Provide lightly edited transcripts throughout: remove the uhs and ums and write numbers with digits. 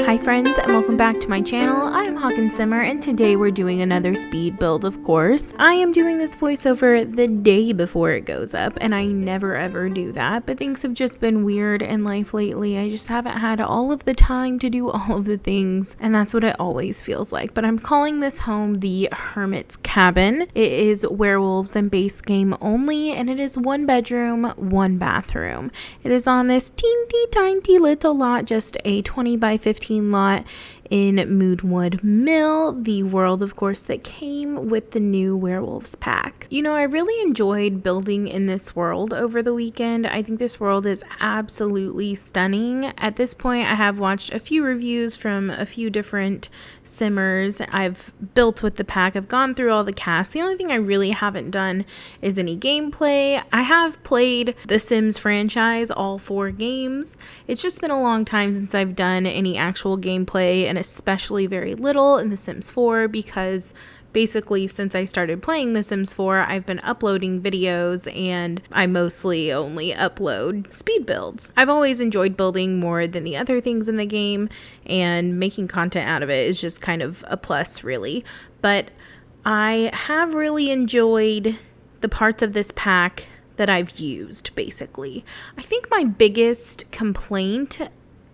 Hi friends, and welcome back to my channel. I'm Hawkinsimmer, and today we're doing another speed build, of course. I am doing this voiceover the day before it goes up, and I never ever do that, but things have just been weird in life lately. I just haven't had all of the time to do all of the things, and that's what it always feels like. But I'm calling this home the Hermit's Cabin. It is Werewolves and base game only, and it is 1 bedroom, 1 bathroom. It is on this teeny tiny little lot, just a 20 by 15 lot in Moodwood Mill, the world, of course, that came with the new Werewolves pack. You know, I really enjoyed building in this world over the weekend. I think this world is absolutely stunning. At this point, I have watched a few reviews from a few different simmers. I've built with the pack. I've gone through all the casts. The only thing I really haven't done is any gameplay. I have played the Sims franchise, all 4 games. It's just been a long time since I've done any actual gameplay, and especially very little in The Sims 4, because basically since I started playing The Sims 4, I've been uploading videos, and I mostly only upload speed builds. I've always enjoyed building more than the other things in the game, and making content out of it is just kind of a plus, really. But I have really enjoyed the parts of this pack that I've used, basically. I think my biggest complaint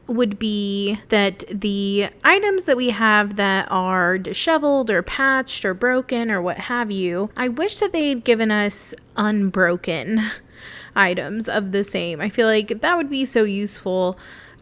would be that the items that we have that are disheveled or patched or broken or what have you, I wish that they'd given us unbroken items of the same. I feel like that would be so useful.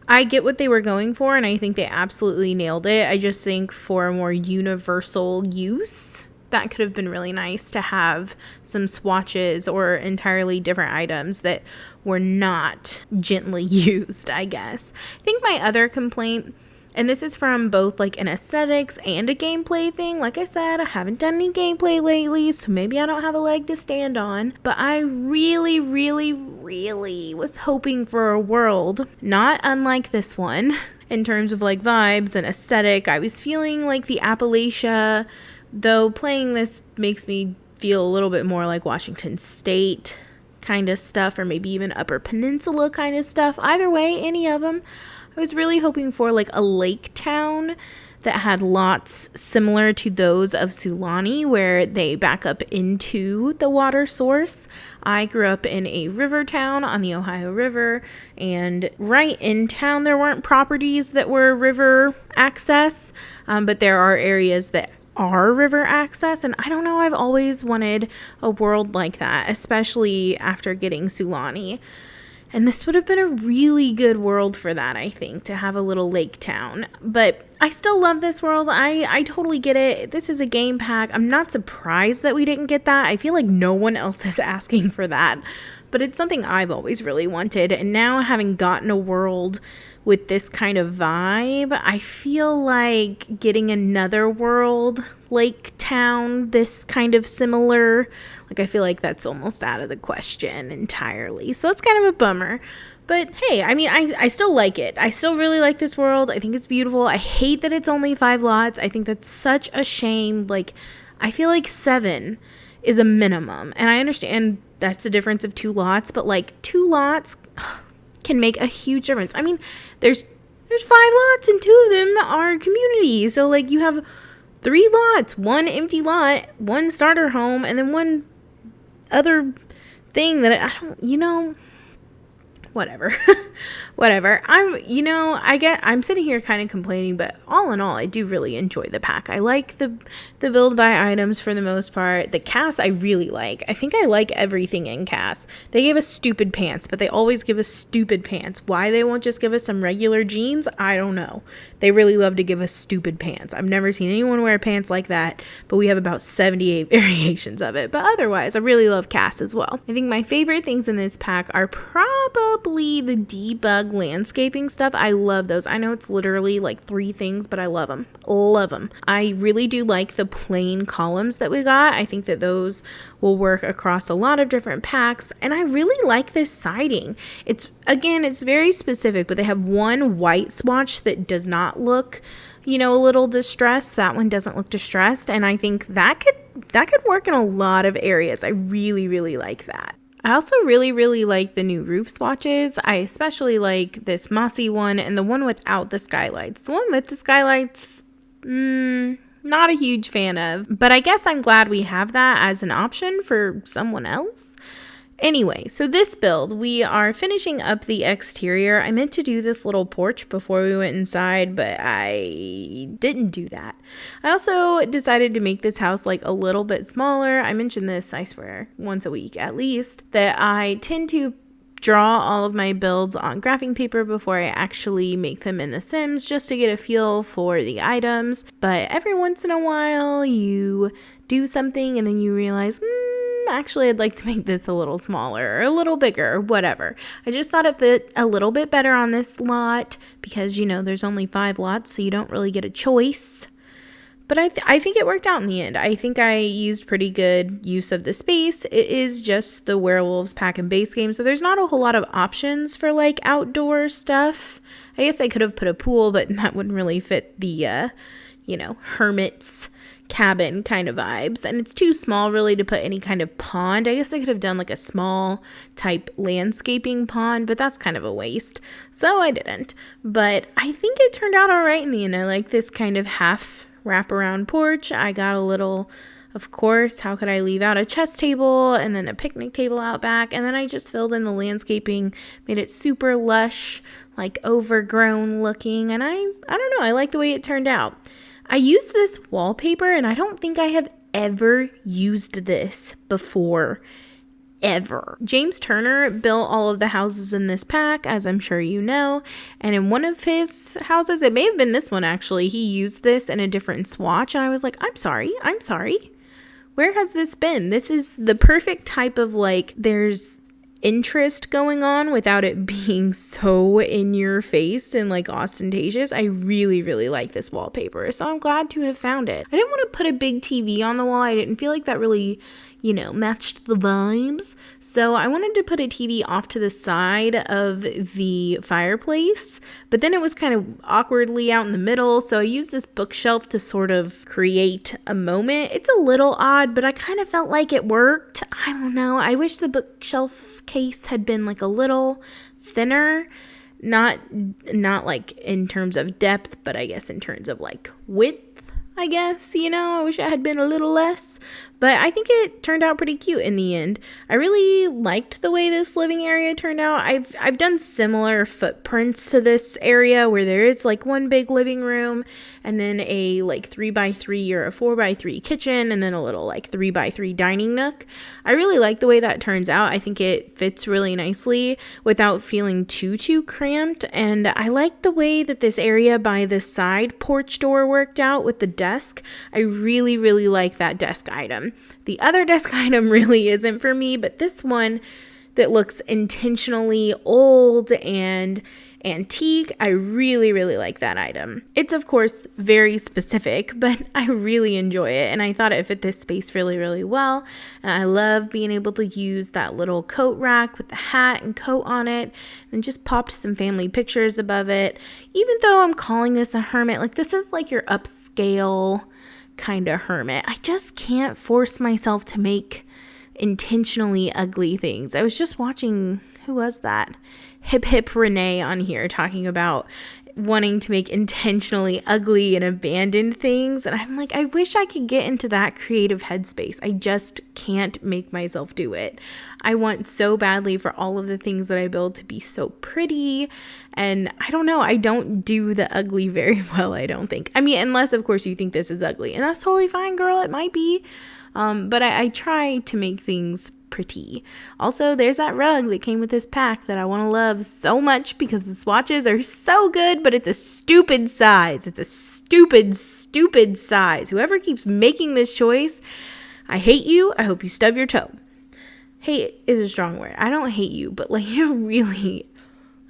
I get what they were going for, and I think they absolutely nailed it. I just think for a more universal use, that could have been really nice to have some swatches or entirely different items that were not gently used, I guess. I think my other complaint, and this is from both like an aesthetics and a gameplay thing. Like I said, I haven't done any gameplay lately, so maybe I don't have a leg to stand on. But I really was hoping for a world not unlike this one in terms of like vibes and aesthetic. I was feeling like the Appalachia, though playing this makes me feel a little bit more like Washington State kind of stuff, or maybe even Upper Peninsula kind of stuff. Either way, any of them. I was really hoping for like a lake town that had lots similar to those of Sulani, where they back up into the water source. I grew up in a river town on the Ohio River, and right in town there weren't properties that were river access, but there are areas that are river access, and I don't know, I've always wanted a world like that, especially after getting Sulani. And this would have been a really good world for that, I think, to have a little lake town. But I still love this world. I totally get it. This is a game pack. I'm not surprised that we didn't get that. I feel like no one else is asking for that. But it's something I've always really wanted. And now, having gotten a world with this kind of vibe, I feel like getting another world, lake town, this kind of similar, like I feel like that's almost out of the question entirely. So that's kind of a bummer. But hey, I mean, I still like it. I still really like this world. I think it's beautiful. I hate that it's only 5 lots. I think that's such a shame. Like, I feel like 7 is a minimum. And I understand that's a difference of 2 lots, but like 2 lots can make a huge difference. I mean, there's 5 lots and 2 of them are communities. So like you have 3 lots, 1 empty lot, 1 starter home, and then 1 other thing that I don't, you know, whatever. I'm sitting here kind of complaining, but all in all, I do really enjoy the pack. I like the build by items for the most part. The cast I really like. I think I like everything in cast. They gave us stupid pants, but they always give us stupid pants. Why they won't just give us some regular jeans, I don't know. They really love to give us stupid pants. I've never seen anyone wear pants like that, but we have about 78 variations of it. But otherwise, I really love cast as well. I think my favorite things in this pack are probably the debug landscaping stuff. I love those. I know it's literally like 3 things, but I love them. Love them. I really do like the plain columns that we got. I think that those will work across a lot of different packs, and I really like this siding. It's very specific, but they have 1 white swatch that does not look, you know, a little distressed. That one doesn't look distressed, and I think that could work in a lot of areas. I really like that. I also really like the new roof swatches. I especially like this mossy one and the one without the skylights. The one with the skylights, not a huge fan of, but I guess I'm glad we have that as an option for someone else. Anyway, so this build, we are finishing up the exterior. I meant to do this little porch before we went inside, but I didn't do that. I also decided to make this house like a little bit smaller. I mention this, I swear, once a week at least, that I tend to draw all of my builds on graphing paper before I actually make them in The Sims, just to get a feel for the items. But every once in a while, you do something and then you realize, actually I'd like to make this a little smaller or a little bigger or whatever. I just thought it fit a little bit better on this lot because, you know, there's only 5 lots, so you don't really get a choice. But I think it worked out in the end. I think I used pretty good use of the space. It is just the Werewolves pack and base game, so there's not a whole lot of options for like outdoor stuff. I guess I could have put a pool, but that wouldn't really fit the, Hermit's cabin kind of vibes, and it's too small really to put any kind of pond. I guess I could have done like a small type landscaping pond, but that's kind of a waste, so I didn't. But I think it turned out all right in the end. I like this kind of half wraparound porch. I got a little, of course, how could I leave out a chess table and then a picnic table out back, and then I just filled in the landscaping, made it super lush, like overgrown looking, and I don't know, I like the way it turned out. I used this wallpaper, and I don't think I have ever used this before, ever. James Turner built all of the houses in this pack, as I'm sure you know, and in one of his houses, it may have been this one actually, he used this in a different swatch, and I was like, I'm sorry, where has this been? This is the perfect type of like, there's interest going on without it being so in your face and like ostentatious. I really like this wallpaper, so I'm glad to have found it. I didn't want to put a big TV on the wall. I didn't feel like that really, matched the vibes, so I wanted to put a TV off to the side of the fireplace, but then it was kind of awkwardly out in the middle, so I used this bookshelf to sort of create a moment. It's a little odd, but I kind of felt like it worked. I don't know, I wish the bookshelf case had been like a little thinner, not like in terms of depth, but I guess in terms of like width. I guess, I wish I had been a little less, but I think it turned out pretty cute in the end. I really liked the way this living area turned out. I've done similar footprints to this area where there is like one big living room and then a like 3x3 or a 4x3 kitchen and then a little like 3x3 dining nook. I really like the way that turns out. I think it fits really nicely without feeling too cramped, and I like the way that this area by the side porch door worked out with the desk. I really like that desk item. The other desk item really isn't for me, but this one that looks intentionally old and antique, I really like that item. It's of course very specific, but I really enjoy it, and I thought it fit this space really well, and I love being able to use that little coat rack with the hat and coat on it, and just popped some family pictures above it. Even though I'm calling this a hermit, like this is like your upscale kind of hermit. I just can't force myself to make intentionally ugly things. I was just watching, who was that? Hip Renee on here talking about wanting to make intentionally ugly and abandoned things, and I'm like, I wish I could get into that creative headspace. I just can't make myself do it. I want so badly for all of the things that I build to be so pretty, and I don't know, I don't do the ugly very well, I don't think. I mean, unless of course you think this is ugly, and that's totally fine, girl, it might be, but I try to make things pretty. Also, there's that rug that came with this pack that I want to love so much because the swatches are so good, but it's a stupid size. It's a stupid size. Whoever keeps making this choice, I hate you. I hope you stub your toe. Hate is a strong word. I don't hate you, but like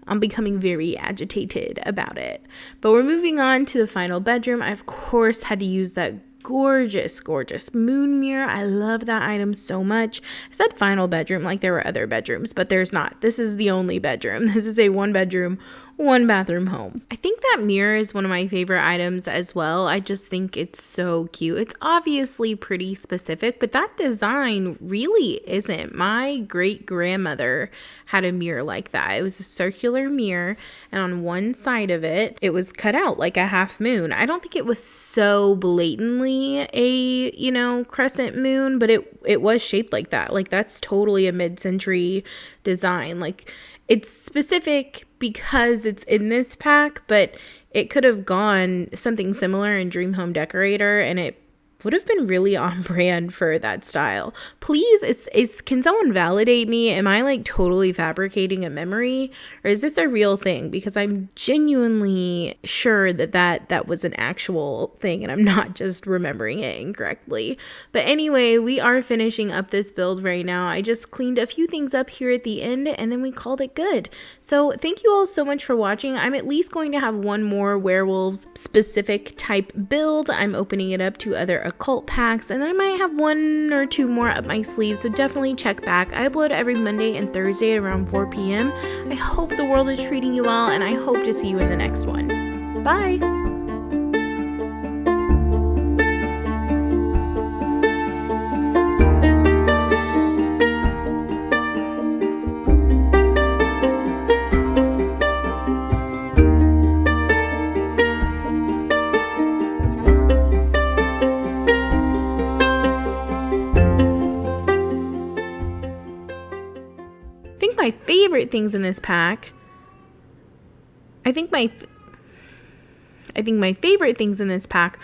I'm becoming very agitated about it. But we're moving on to the final bedroom. I of course had to use that gorgeous moon mirror. I love that item so much. I said final bedroom like there were other bedrooms, but there's not. This is the only bedroom. This is a 1-bedroom, 1-bathroom home. I think that mirror is one of my favorite items as well. I just think it's so cute. It's obviously pretty specific, but that design really isn't. My great grandmother had a mirror like that. It was a circular mirror, and on one side of it, it was cut out like a half moon. I don't think it was so blatantly a, crescent moon, but it was shaped like that. Like, that's totally a mid-century design. Like, it's specific because it's in this pack, but it could have gone something similar in Dream Home Decorator, and it would have been really on brand for that style. Please, can someone validate me? Am I like totally fabricating a memory, or is this a real thing? Because I'm genuinely sure that was an actual thing and I'm not just remembering it incorrectly. But anyway, we are finishing up this build right now. I just cleaned a few things up here at the end and then we called it good. So thank you all so much for watching. I'm at least going to have one more werewolves specific type build. I'm opening it up to other occult packs, and I might have 1 or 2 more up my sleeve, so definitely check back. I upload every Monday and Thursday at around 4 p.m. I hope the world is treating you well, and I hope to see you in the next one. Bye! My favorite things in this pack, I think my favorite things in this pack